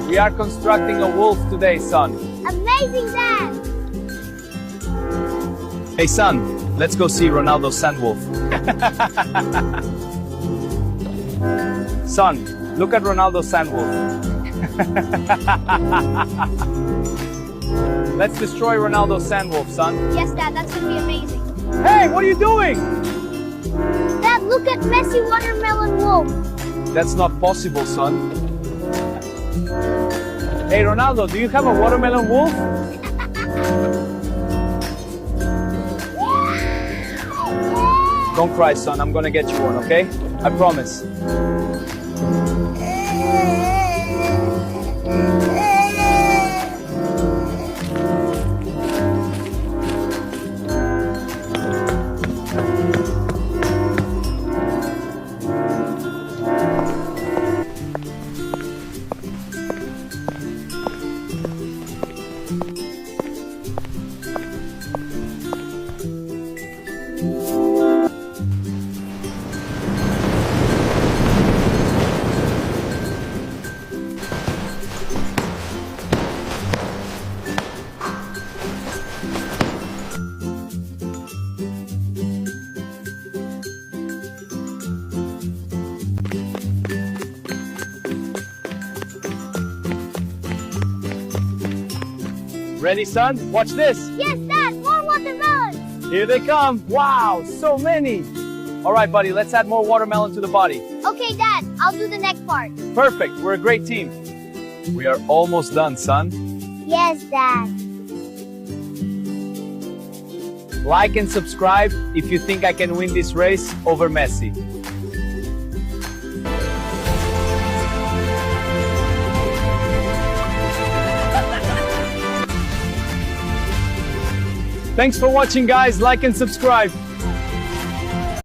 We are constructing a wolf today, son. Amazing, Dad! Hey, son, let's go see Ronaldo's sandwolf. Son, look at Ronaldo's sandwolf. Let's destroy Ronaldo's sandwolf, son. Yes, Dad, that's gonna be amazing. Hey, what are you doing? Dad, look at Messi watermelon wolf. That's not possible, son. Hey, Ronaldo, do you have a watermelon wolf? Don't cry, son. I'm gonna get you one, okay? I promise. Ready, son? Watch this. Yes, Dad, more watermelons. Here they come. Wow, so many. All right, buddy, let's add more watermelon to the body. Okay, Dad, I'll do the next part. Perfect. We're a great team. We are almost done, son. Yes, Dad. Like and subscribe if you think I can win this race over Messi. Thanks for watching, guys. Like and subscribe.